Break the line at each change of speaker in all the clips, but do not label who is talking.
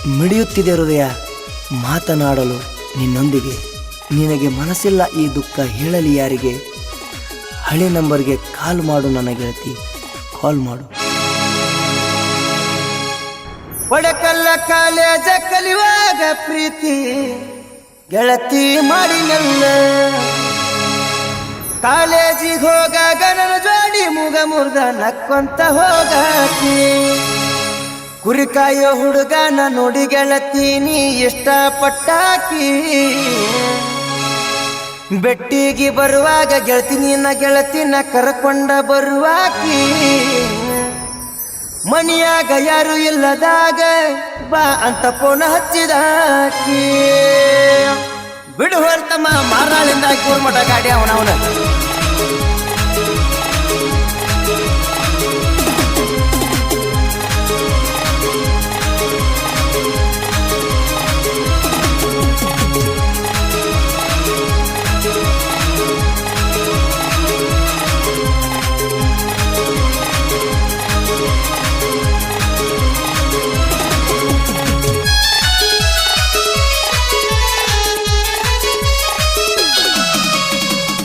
ಮಿಡಿಯುತ್ತಿದೆ ಹೃದಯ ಮಾತನಾಡಲು ನಿನ್ನೊಂದಿಗೆ. ನಿನಗೆ ಮನಸ್ಸಿಲ್ಲ ಈ ದುಃಖ ಹೇಳಲಿ ಯಾರಿಗೆ? ಹಳೆ ನಂಬರ್ಗೆ ಕಾಲ್ ಮಾಡು ನನ್ನ ಗೆಳತಿ, ಕಾಲ್ ಮಾಡು.
ಒಡಕಲ್ಲ ಕಾಲೇಜ ಕಲಿಯುವಾಗ ಪ್ರೀತಿ ಗೆಳತಿ ಮಾಡಿನಲ್ಲ. ಕಾಲೇಜಿಗೆ ಹೋಗಾಗ ನನ್ನ ಜೋಡಿ ಮುಗ ಮುರ್ದ ನಕ್ಕೊಂತ ಹೋಗಾಕಿ. ಕುರಿಕಾಯೋ ಹುಡುಗನ ನೋಡಿ ಗೆಳತಿ ನೀ ಇಷ್ಟಪಟ್ಟಾಕಿ. ಬೆಟ್ಟಿಗೆ ಬರುವಾಗ ಗೆಳತಿ ನಿನ್ನ ಗೆಳತಿನ ಕರ್ಕೊಂಡ ಬರುವಾಕಿ. ಮನಿಯಾಗ ಯಾರು ಇಲ್ಲದಾಗ ಬಾ ಅಂತ ಫೋನ್ ಹಚ್ಚಿದಾಕಿ. ಬಿಡು ಹೊರ್ತಮ್ಮ ಮಾರಾಳಿಂದ ಕೂರ್ಮಠ ಗಾಡಿ ಅವನವನ.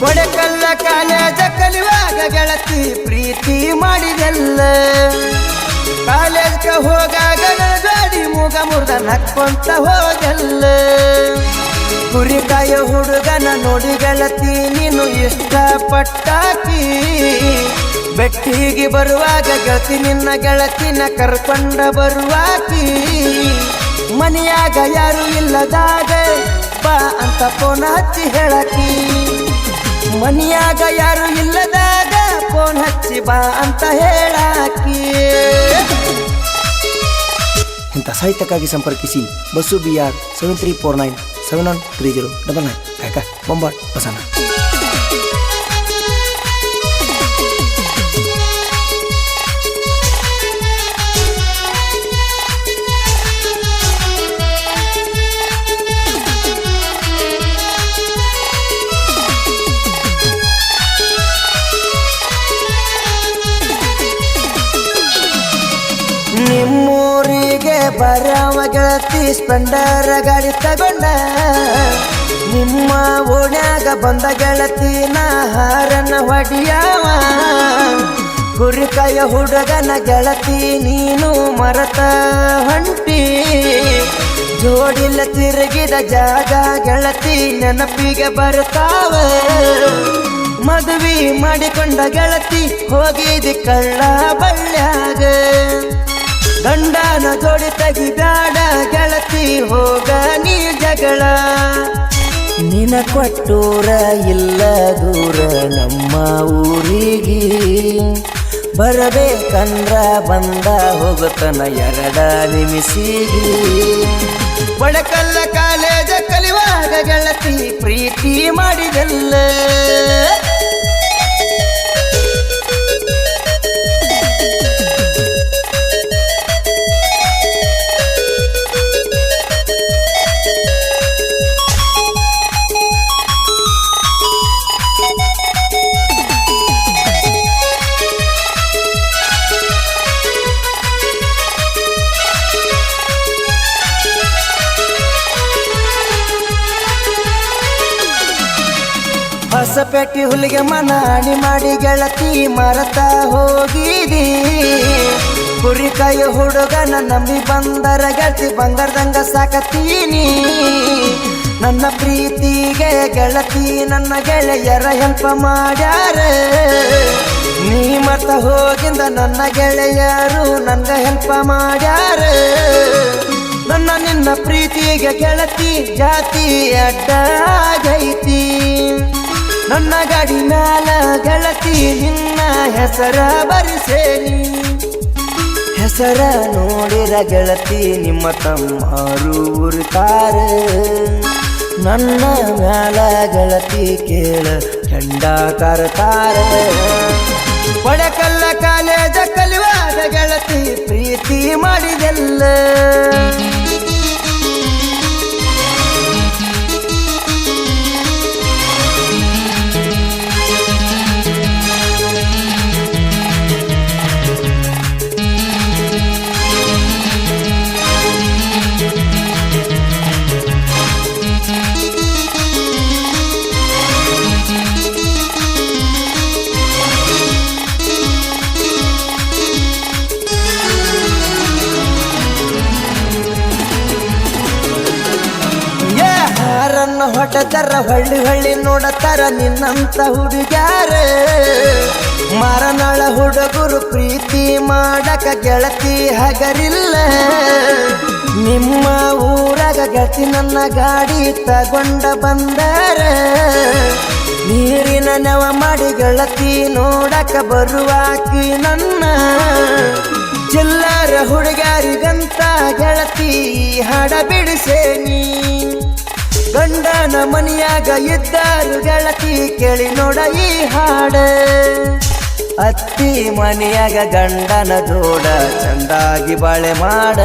ಒಡಕಲ್ಲ ಕಾಲೇಜ ಕಲಿಯುವಾಗ ಗೆಳತಿ ಪ್ರೀತಿ ಮಾಡಿದೆಲ್ಲ. ಕಾಲೇಜ್ಗೆ ಹೋಗಾಗ ನನ್ನ ಜೋಡಿ ಮುಗ ಮುರ್ದ ನಕ್ಕೊಂತ ಹೋದೆಲ್ಲ. ಕುರಿಕಾಯೋ ಹುಡುಗನ ನೋಡಿ ಗೆಳತಿ ನೀನು ಇಷ್ಟಪಟ್ಟಾಕಿ. ಬೆಟ್ಟಿಗೆ ಬರುವಾಗ ಗೆಳತಿ ನಿನ್ನ ಗೆಳತಿನ ಕರ್ಕೊಂಡ ಬರುವಾಕಿ. ಮನೆಯಾಗ ಯಾರು ಇಲ್ಲದಾಗ ಬಾ ಅಂತ ಫೋನ್ ಹಚ್ಚಿ ಹೇಳಕಿ. ಮನಿಯಾಗ ಯಾರು ಇಲ್ಲದಾಗ ಫೋನ್ ಹಚ್ಚಿ ಬಾ ಅಂತ ಹೇಳಾಕಿ.
ಇಂಥ ಸಾಹಿತ್ಯಕ್ಕಾಗಿ ಸಂಪರ್ಕಿಸಿ ಬಸ್ಸು BR 7349 713099 ಕಾಕ ಬೊಂಬಾಟ್ ಬಸಣ್ಣ.
ನಿಮ್ಮೂರಿಗೆ ಬರವ ಗೆಳತಿ ಸ್ಪೆಂಡರ್ ಗಾಡಿ ತಗೊಂಡ. ನಿಮ್ಮ ಓಣ್ಯಾಗ ಬಂದ ಗೆಳತಿನ ಹಾರನ ಹೊಡಿಯವ. ಕುರಿಕಾಯ ಹುಡುಗನ ಗೆಳತಿ ನೀನು ಮರತ ಹೊಂಟಿ. ಜೋಡಿಲ್ಲ ತಿರುಗಿದ ಜಾಗ ಗೆಳತಿ ನೆನಪಿಗೆ ಬರ್ತಾವ. ಮದುವೆ ಮಾಡಿಕೊಂಡ ಗೆಳತಿ ಹೋಗಿದಿ ಕಳ್ಳ ಬಳ್ಳ್ಯಾಗ. ಗಂಡನ ಜೋಡಿ ತೆಗಿಬ್ಯಾಡ ಗೆಳತಿ ಹೋಗ ನೀ ಜಗಳ. ನಿನ ಕೊಟ್ಟೂರ ಇಲ್ಲ ದೂರ ನಮ್ಮ ಊರಿಗೆ. ಬರಬೇಕಂದ್ರ ಬಂದ ಹೋಗುತ್ತನ 2 ನಿಮಿಷಿಗೆ. ಒಡಕಲ್ಲ ಕಾಲೇಜ ಕಲಿಯುವಾಗ ಗೆಳತಿ ಪ್ರೀತಿ ಮಾಡಿದೆಲ್ಲ. ಹೊಸಪೇಟೆ ಹುಲಿಗೆ ಮನಾಣಿ ಮಾಡಿ ಗೆಳತಿ ಮರತ ಹೋಗಿದಿ. ಕುರಿಕಾಯ ಹುಡುಗನ ನಂಬಿ ಬಂದರ ಗೆಳತಿ ಬಂಗಾರದಂಗ ಸಾಕತೀನಿ. ನನ್ನ ಪ್ರೀತಿಗೆ ಗೆಳತಿ ನನ್ನ ಗೆಳೆಯರ ಹೆಲ್ಪ್ ಮಾಡ್ಯಾರ. ನೀ ಮರ್ತ ಹೋಗಿಂದ ನನ್ನ ಗೆಳೆಯರು ನನ್ಗ ಹೆಲ್ಪ್ ಮಾಡ್ಯಾರ. ನನ್ನ ನಿನ್ನ ಪ್ರೀತಿಗೆ ಗೆಳತಿ ಜಾತಿ ಅಡ್ಡಾಗೈತಿ. ನನ್ನ ಗಾಡಿ ಮ್ಯಾಲ ಗೆಳತಿ ನಿನ್ನ ಹೆಸರ ಬರಿಸೇನಿ. ಹೆಸರ ನೋಡಿರ ಗೆಳತಿ ನಿಮ್ಮ ತಮ್ಮರು ಉರ್ತಾರ. ನನ್ನ ಮ್ಯಾಲ ಗೆಳತಿ ಕೇಳ ಚಂಡ ತರ್ತಾರ. ಒಡಕಲ್ಲ ಕಾಲೇಜ ಕಲಿಯುವಾಗ ಗೆಳತಿ ಪ್ರೀತಿ ಮಾಡಿದೆಲ್ಲ. ನನ್ನ ಹೊಟ್ಟದರ ಹೊಳ್ಳಿ ಹೊಳ್ಳಿ ನೋಡತಾರ ನಿನ್ನಂತ ಹುಡುಗ್ಯಾರ ಮಾರನಾಳ ಹುಡುಗರು ಪ್ರೀತಿ ಮಾಡಕ ಗೆಳತಿ ಹಗರಿಲ್ಲ ನಿಮ್ಮ ಊರಾಗ ಗೆಳತಿ ನನ್ನ ಗಾಡಿ ತಗೊಂಡ ಬಂದಾರ ನೀರಿನ ನೆವ ಮಾಡಿ ಗೆಳತಿ ನೋಡಕ ಬರುವಾಕಿ ನನ್ನ ಚಿಲ್ಲರ ಹುಡುಗಾರಿಗಂತ ಗೆಳತಿ ಹಾಡ ಬಿಡಿಸೇನಿ ಗಂಡನ ಮನಿಯಾಗ ಇದ್ದಾರು ಗೆಳತಿ ಕೇಳಿ ನೋಡ ಈ ಹಾಡ ಅತ್ತಿ ಮನೆಯಾಗ ಗಂಡನ ಜೋಡ ಚಂದಾಗಿ ಬಾಳೆ ಮಾಡ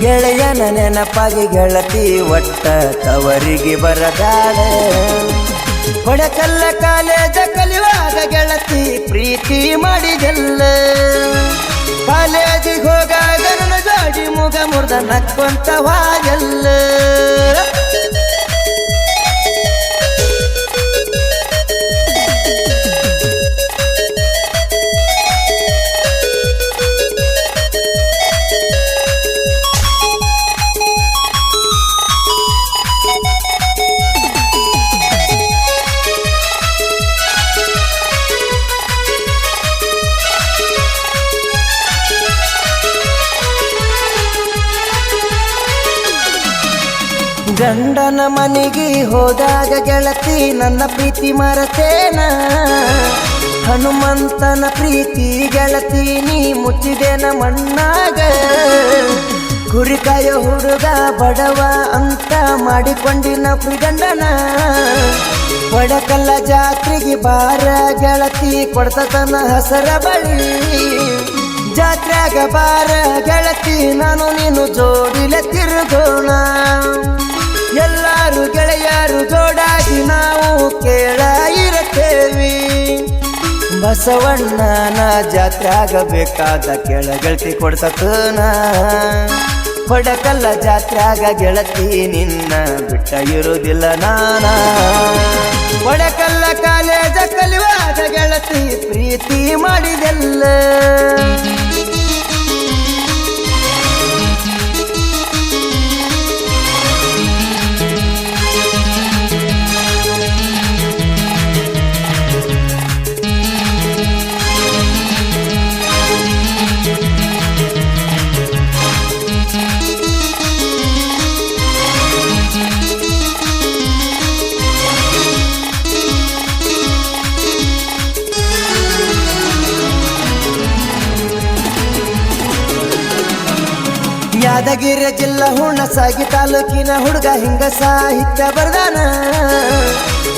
ಗೆಳೆಯನ ನೆನಪಾಗಿ ಗೆಳತಿ ಒಟ್ಟ ತವರಿಗೆ ಬರದಾಡ ಕೊಡಕಲ್ಲ ಕಾಲೇಜ ಕಲಿಯುವಾಗ ಗೆಳತಿ ಪ್ರೀತಿ ಮಾಡಿದೆಲ್ಲ ಕಾಲೇಜಿಗೆ ಹೋಗಾಗ ನನ್ನ ಜೋಡಿ ಮುಗ ಮುರ್ದ ನಕ್ಕೊಂತವಾಗೆಲ್ಲ ಗಂಡನ ಮನೆಗೆ ಹೋದಾಗ ಗೆಳತಿ ನನ್ನ ಪ್ರೀತಿ ಮರತೇನ ಹನುಮಂತನ ಪ್ರೀತಿ ಗೆಳತಿ ನೀ ಮುಚ್ಚಿದೇನ ಮಣ್ಣಾಗ ಕುರಿಕಾಯ ಹುಡುಗ ಬಡವ ಅಂತ ಮಾಡಿಕೊಂಡಿನ ಗಂಡನ ಕೊಡಕಲ್ಲ ಜಾತ್ರೆಗೆ ಬಾರ ಗೆಳತಿ ಕೊಡ್ತತನ ಹಸರ ಬಳಿ ಜಾತ್ರೆಗ ಬಾರ ಗೆಳತಿ ನಾನು ನೀನು ಜೋಡಿಲೆ ತಿರುಗೋಣ ಎಲ್ಲಾರು ಗೆಳೆಯರು ಜೋಡಾಗಿ ನಾವು ಕೇಳ ಇರತ್ತೇವಿ ಬಸವಣ್ಣನ ಜಾತ್ರೆ ಆಗಬೇಕಾದ ಕೆಳ ಗೆಳತಿ ಕೊಡ್ತತನ ಕೊಡಕಲ್ಲ ಜಾತ್ರೆ ಆಗ ಗೆಳತಿ ನಿನ್ನ ಬಿಟ್ಟ ಇರುವುದಿಲ್ಲ ನಾನ ಕೊಡಕಲ್ಲ ಕಾಲೇಜ ಕಲಿಯುವಾಗ ಗೆಳತಿ ಪ್ರೀತಿ ಮಾಡಿದೆಲ್ಲ ಯಾದಗಿರಿ ಜಿಲ್ಲಾ ಹುಣಸಗಿ ತಾಲೂಕಿನ ಹುಡುಗ ಹಿಂಗ ಸಾಹಿತ್ಯ ಬರ್ದಾನ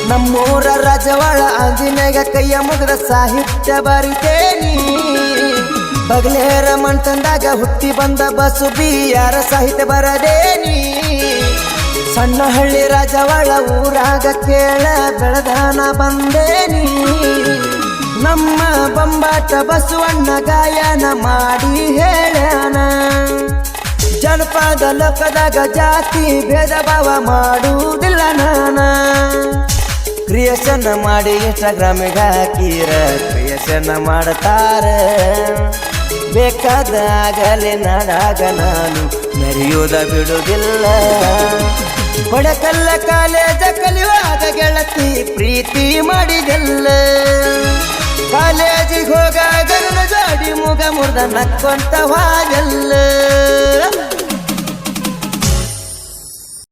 ನಮ್ಮೂರ ರಾಜವಾಳ ಆಂಜನೇಯ ಕೈಯ ಮುಗಿದ ಸಾಹಿತ್ಯ ಬರಿತೇನಿ ಬಗಲೇರ ಮಂಟಂದಾಗ ಹುಟ್ಟಿ ಬಂದ ಬಸು ಬಿಯಾರ ಸಾಹಿತ್ಯ ಬರದೇನಿ ಸಣ್ಣ ಹಳ್ಳಿ ರಾಜವಾಳ ಊರಾಗ ಕೇಳ ಬೆಳದಾನ ಬಂದೇನಿ ನಮ್ಮ ಬೊಂಬಾಟ ಬಸವಣ್ಣ ಗಾಯನ ಮಾಡಿ ಹೇಳ್ಯಾನ ಜನಪದ ಲೋಕದಾಗ ಜಾತಿ ಭೇದ ಭಾವ ಮಾಡುವುದಿಲ್ಲ ನಾನ ಕ್ರಿಯೇಷನ್ ಮಾಡಿ ಇನ್ಸ್ಟಾಗ್ರಾಮಿಗೆ ಹಾಕಿರ ಕ್ರಿಯೇಷನ್ ಮಾಡ್ತಾರ ಬೇಕಾದಾಗಲೇ ನಾಡಾಗ ನಾನು ಮೆರೆಯುವುದ ಬಿಡುವುದಿಲ್ಲ ಕೊಡಕಲ್ಲ ಕಾಲೇಜ ಕಲಿಯುವಾಗ ಗೆಳತಿ ಪ್ರೀತಿ ಮಾಡಿದೆಲ್ಲ ಕಾಲೇಜಿಗೆ ಹೋಗಾಗ ನನ್ನ ಜೋಡಿ ಮುಗ ಮುರ್ದ ನಕ್ಕೊಂತವಾಗೆಲ್ಲ